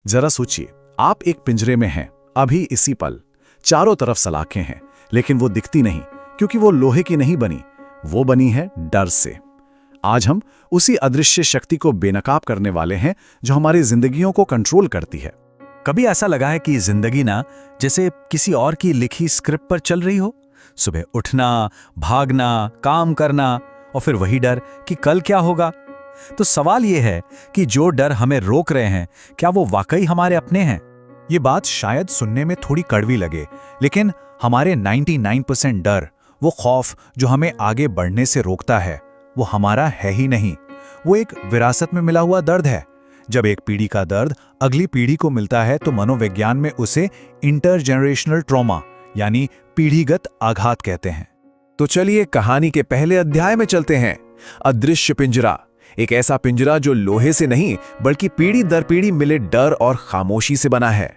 जरा सोचिए, आप एक पिंजरे में हैं, अभी इसी पल। चारों तरफ सलाखें हैं, लेकिन वो दिखती नहीं, क्योंकि वो लोहे की नहीं बनी, वो बनी है डर से। आज हम उसी अदृश्य शक्ति को बेनकाब करने वाले हैं जो हमारी जिंदगियों को कंट्रोल करती है। कभी ऐसा लगा है कि जिंदगी ना जैसे किसी और की लिखी स्क्रिप्ट पर चल रही हो? सुबह उठना, भागना, काम करना और फिर वही डर कि कल क्या होगा। तो सवाल यह है कि जो डर हमें रोक रहे हैं, क्या वो वाकई हमारे अपने हैं? ये बात शायद सुनने में थोड़ी कड़वी लगे, लेकिन हमारे 99% डर, वो खौफ जो हमें आगे बढ़ने से रोकता है, वो हमारा है ही नहीं। वो एक विरासत में मिला हुआ दर्द है। जब एक पीढ़ी का दर्द अगली पीढ़ी को मिलता है तो मनोविज्ञान में उसे इंटरजेनरेशनल ट्रॉमा यानी पीढ़ीगत आघात कहते हैं। तो चलिए कहानी के पहले अध्याय में चलते हैं। अदृश्य पिंजरा, एक ऐसा पिंजरा जो लोहे से नहीं बल्कि पीढ़ी दर पीढ़ी मिले डर और खामोशी से बना है।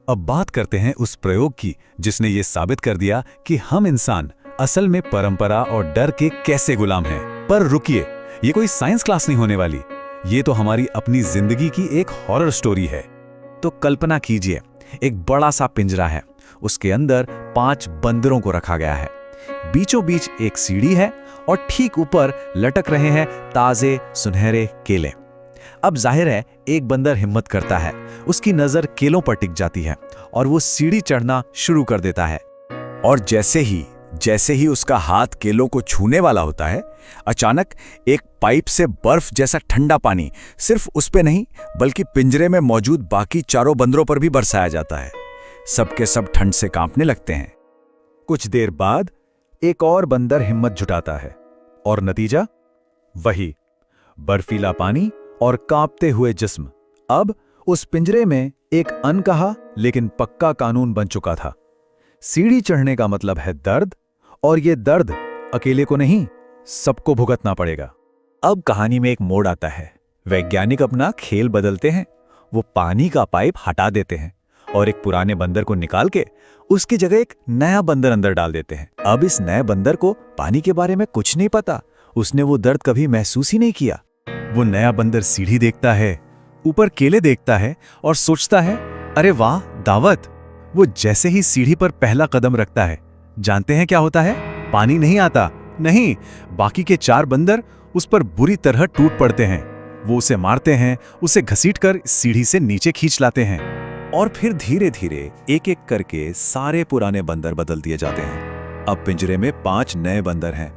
अब बात करते हैं उस प्रयोग की जिसने ये साबित कर दिया कि हम इंसान असल में परंपरा और डर के कैसे गुलाम हैं। पर रुकिए, ये कोई साइंस क्लास नहीं होने वाली, ये तो हमारी अपनी जिंदगी की एक हॉरर स्टोरी है। तो कल्पना कीजिए, एक बड़ा सा पिंजरा है, उसके अंदर 5 बंदरों को रखा गया है। बीचों बीच एक सीढ़ी है और ठीक ऊपर लटक रहे हैं ताजे सुनहरे केले। अब जाहिर है एक बंदर हिम्मत करता है, उसकी नजर केलों पर टिक जाती है और वो सीढ़ी चढ़ना शुरू कर देता है। और जैसे ही उसका हाथ केलों को छूने वाला होता है, अचानक एक पाइप से बर्फ जैसा ठंडा पानी सिर्फ उस पे नहीं बल्कि पिंजरे में मौजूद बाकी चारों बंदरों पर भी बरसाया जाता है। सबके सब ठंड से कांपने लगते हैं। कुछ देर बाद एक और बंदर हिम्मत जुटाता है और नतीजा वही, बर्फीला पानी और कांपते हुए जिस्म। अब उस पिंजरे में एक अनकहा लेकिन पक्का कानून बन चुका था। सीढ़ी चढ़ने का मतलब है दर्द, और ये दर्द अकेले को नहीं, सबको भुगतना पड़ेगा। अब कहानी में एक मोड़ आता है। वैज्ञानिक अपना खेल बदलते हैं। वो पानी का पाइप हटा देते हैं और एक पुराने बंदर को निकाल के उसकी जगह एक नया बंदर अंदर डाल देते हैं। अब इस नए बंदर को पानी के बारे में कुछ नहीं पता, उसने वो दर्द कभी महसूस ही नहीं किया। वो नया बंदर सीढ़ी देखता है, ऊपर केले देखता है और सोचता है, अरे वाह, दावत। वो जैसे ही सीढ़ी पर पहला कदम रखता है, जानते हैं क्या होता है? पानी नहीं आता, नहीं, बाकी के 4 बंदर उस पर बुरी तरह टूट पड़ते हैं। वो उसे मारते हैं, उसे घसीटकर सीढ़ी से नीचे खींच लाते हैं। और फिर धीरे धीरे एक एक करके सारे पुराने बंदर बदल दिए जाते हैं। अब पिंजरे में 5 नए बंदर हैं।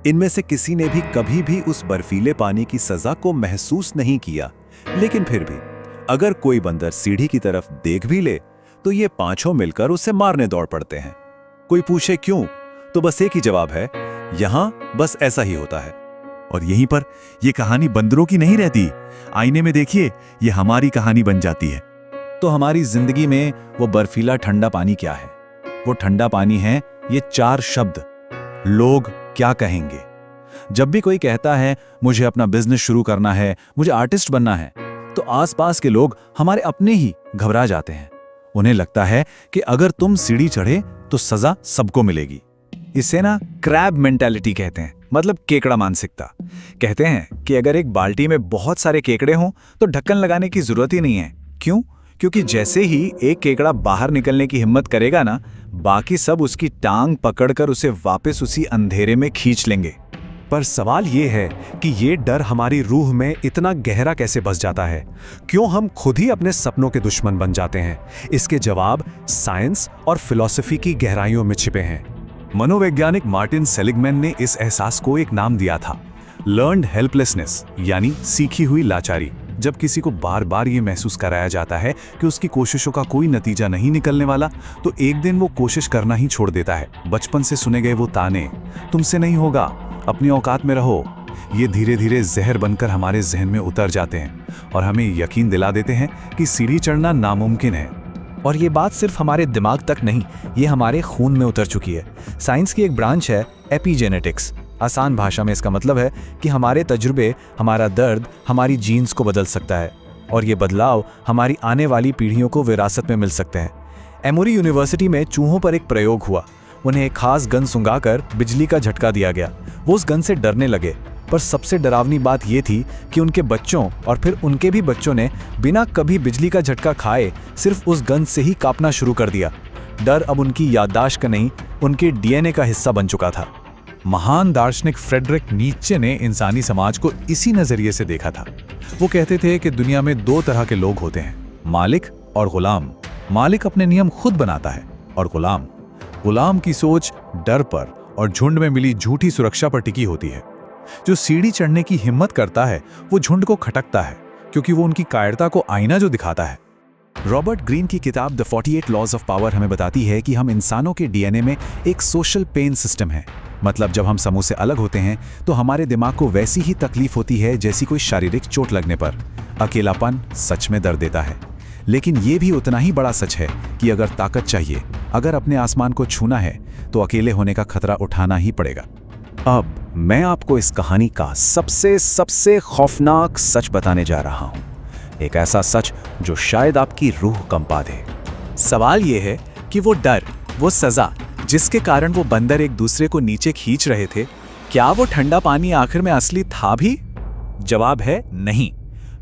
इनमें से किसी ने भी कभी भी उस बर्फीले पानी की सजा को महसूस नहीं किया, लेकिन फिर भी अगर कोई बंदर सीढ़ी की तरफ देख भी ले तो ये 5 मिलकर उसे मारने दौड़ पड़ते हैं। कोई पूछे क्यों, तो बस एक ही जवाब है, यहां बस ऐसा ही होता है। और यहीं पर यह कहानी बंदरों की नहीं रहती। आईने में देखिए, यह हमारी कहानी बन जाती है। तो हमारी जिंदगी में वो बर्फीला ठंडा पानी क्या है? वो ठंडा पानी है ये 4 शब्द, लोग क्या कहेंगे। जब भी कोई कहता है मुझे अपना बिजनेस शुरू करना है, मुझे आर्टिस्ट बनना है, तो आसपास के लोग हमारे अपने ही घबरा जाते हैं। उन्हें लगता है कि अगर तुम सीढ़ी चढ़े तो सजा सबको मिलेगी। इसे ना क्रैब मेंटालिटी कहते हैं, मतलब केकड़ा मानसिकता। कहते हैं कि अगर एक बाल्टी में बहुत सारे केकड़े हों तो ढक्कन लगाने की जरूरत ही नहीं है। क्यों? क्योंकि जैसे ही एक केकड़ा बाहर निकलने की हिम्मत करेगा ना, बाकी सब उसकी टांग पकड़कर उसे वापस उसी अंधेरे में खींच लेंगे। पर सवाल ये है कि ये डर हमारी रूह में इतना गहरा कैसे बस जाता है? क्यों हम खुद ही अपने सपनों के दुश्मन बन जाते हैं? इसके जवाब साइंस और फिलॉसफी की गहराइयों में छिपे हैं। मनोवैज्ञानिक मार्टिन सेलिगमैन ने इस एहसास को एक नाम दिया था, लर्न्ड हेल्पलेसनेस, यानी सीखी हुई लाचारी। जब किसी को बार बार ये महसूस कराया जाता है कि उसकी कोशिशों का कोई नतीजा नहीं निकलने वाला, तो एक दिन वो कोशिश करना ही छोड़ देता है। बचपन से सुने गए वो ताने, तुमसे नहीं होगा, अपनी औकात में रहो, ये धीरे धीरे जहर बनकर हमारे जहन में उतर जाते हैं और हमें यकीन दिला देते हैं कि सीढ़ी चढ़ना नामुमकिन है। और ये बात सिर्फ हमारे दिमाग तक नहीं, ये हमारे खून में उतर चुकी है। साइंस की एक ब्रांच है एपिजेनेटिक्स। आसान भाषा में इसका मतलब है कि हमारे तजुर्बे, हमारा दर्द, हमारी जीन्स को बदल सकता है और ये बदलाव हमारी आने वाली पीढ़ियों को विरासत में मिल सकते हैं। एमोरी यूनिवर्सिटी में चूहों पर एक प्रयोग हुआ। उन्हें एक खास गन सुंगाकर बिजली का झटका दिया गया। वो उस गन से डरने लगे, पर सबसे डरावनी बात ये थी कि उनके बच्चों और फिर उनके भी बच्चों ने बिना कभी बिजली का झटका खाए सिर्फ उस गंध से ही कांपना शुरू कर दिया। डर अब उनकी याददाश्त का नहीं, उनके डीएनए का हिस्सा बन चुका था। महान दार्शनिक फ्रेडरिक नीत्शे ने इंसानी समाज को इसी नजरिए से देखा था। वो कहते थे कि दुनिया में दो तरह के लोग होते हैं, मालिक और गुलाम। मालिक अपने नियम खुद बनाता है और गुलाम की सोच डर पर और झुंड में मिली झूठी सुरक्षा पर टिकी होती है। जो सीढ़ी चढ़ने की हिम्मत करता है वो झुंड को खटकता है, क्योंकि वो उनकी कायरता को आईना जो दिखाता है। रॉबर्ट ग्रीन की किताब द 48 लॉज ऑफ पावर हमें बताती है कि हम इंसानों के डीएनए में एक सोशल पेन सिस्टम है। मतलब जब हम समूह से अलग होते हैं तो हमारे दिमाग को वैसी ही तकलीफ होती है जैसी कोई शारीरिक चोट लगने पर। अकेलापन सच में दर्द देता है, लेकिन ये भी उतना ही बड़ा सच है कि अगर ताकत चाहिए, अगर अपने आसमान को छूना है, तो अकेले होने का खतरा उठाना ही पड़ेगा। अब मैं आपको इस कहानी का सबसे खौफनाक सच बताने जा रहा हूं। एक ऐसा सच जो शायद आपकी रूह कंपा दे। सवाल ये है कि वो डर, वो सजा जिसके कारण वो बंदर एक दूसरे को नीचे खींच रहे थे, क्या वो ठंडा पानी आखिर में असली था भी? जवाब है नहीं।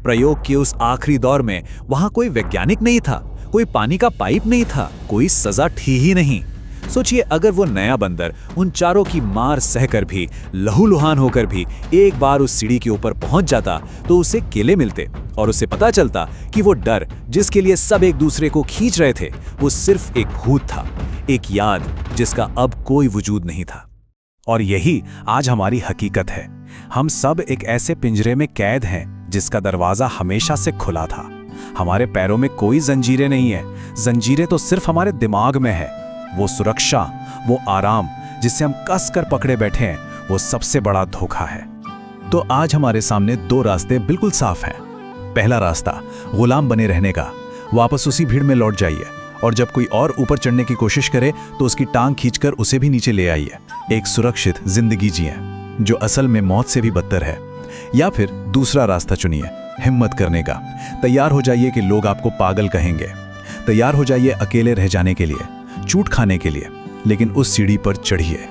प्रयोग के उस आखिरी दौर में वहां कोई वैज्ञानिक नहीं था, कोई पानी का पाइप नहीं था, कोई सजा थी ही नहीं। सोचिए, अगर वो नया बंदर उन चारों की मार सहकर भी, लहूलुहान होकर भी एक बार उस सीढ़ी के ऊपर पहुंच जाता तो उसे केले मिलते और उसे पता चलता कि वो डर जिसके लिए सब एक दूसरे को खींच रहे थे, वो सिर्फ एक भूत था, एक याद जिसका अब कोई वजूद नहीं था। और यही आज हमारी हकीकत है। हम सब एक ऐसे पिंजरे में कैद हैं जिसका दरवाजा हमेशा से खुला था। हमारे पैरों में कोई जंजीरें नहीं है, जंजीरें तो सिर्फ हमारे दिमाग में है। वो सुरक्षा, वो आराम जिसे हम कस कर पकड़े बैठे हैं, वो सबसे बड़ा धोखा है। तो आज हमारे सामने दो रास्ते बिल्कुल साफ हैं। पहला रास्ता गुलाम बने रहने का, वापस उसी भीड़ में लौट जाइए और जब कोई और ऊपर चढ़ने की कोशिश करे तो उसकी टांग खींचकर उसे भी नीचे ले आइए। एक सुरक्षित जिंदगी जिए जो असल में मौत से भी बदतर है। या फिर दूसरा रास्ता चुनिए, हिम्मत करने का। तैयार हो जाइए कि लोग आपको पागल कहेंगे, तैयार हो जाइए अकेले रह जाने के लिए, चूट खाने के लिए, लेकिन उस सीढ़ी पर चढ़िए।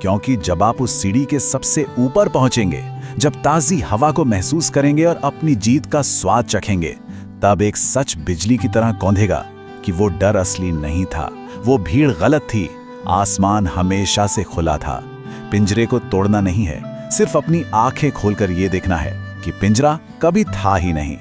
क्योंकि जब आप उस सीढ़ी के सबसे ऊपर पहुंचेंगे, जब ताज़ी हवा को महसूस करेंगे और अपनी जीत का स्वाद चखेंगे, तब एक सच बिजली की तरह कौंधेगा कि वो डर असली नहीं था, वो भीड़ गलत थी। आसमान हमेशा से खुला था। पिंजरे को तोड़ना नहीं है, सिर्फ अपनी आंखें खोलकर ये देखना है कि पिंजरा कभी था ही नहीं।